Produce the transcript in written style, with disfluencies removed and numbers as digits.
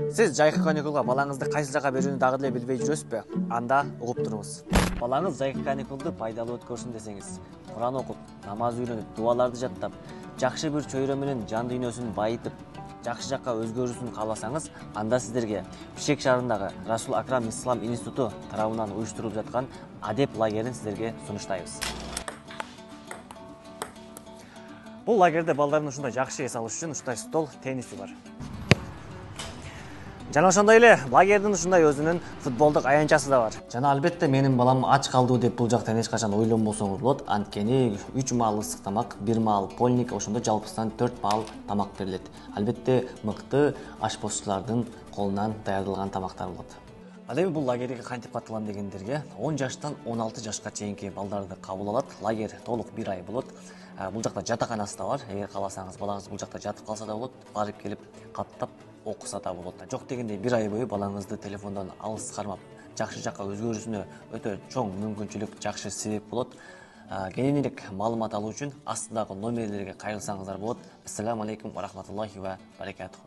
Сіз жайкы каникулга балаңызды кайсы жака берүүнү дагы деле билбей жүрөсүзбү? Анда угуп туруңуз. Балаңыз жайкы каникулду пайдалуу өткөрсүн десеңиз, Куран окуп, намаз үйрөнүп, дуаларды жаттап, жакшы бир чөйрө менен жан дүйнөсүн байытып, жакшы жакка өзгөрүүсүн кааласаңыз, анда сиздерге Бишкек шаарындагы Расул Акрам Ислам институту тарабынан уюштурулуп жаткан адеп лагерин сиздерге сунуштайбыз. Бул лагерде балдардын ушундай жакшы эс алыш үчүн ушундай стол, тенниси бар. Жана ошондой эле лагердин ушундай өзүнүн футболдук аянтчасы да бар. Жана албетте менин балам ач калдуу деп бул жактан эч качан ойлонбосоңуз болот. Анткени 3 маал ысык тамак, 1 маал польник, ошондо жалпысынан 4 маал тамак берилет. Албетте мыкты ашпозчулардын колунан даярдалган тамактар болот. Ал эми бул лагерге кантип катылам дегендерге 10 жаштан 16 жашка чейинки балдарды кабыл алат. Лагерь толук 1 ай болот. Бул жакта жатаканасы да бар. Эгер кааласаңыз, балаңыз бул жакта жатып калса да болот, барып келип каттап окуса да болот. Жок дегенде 1 ай бою балаңызды телефондон алыс кармап, жакшы жакка өзгөрүүсүнө өтө чоң мүмкүнчүлүк, жакшы себеп болот. Кененирээк маалымат алуу үчүн астындагы номерлерге кайрылсаңыздар болот. Ассаламу алейкум ва рахматуллахи ва баракатуху.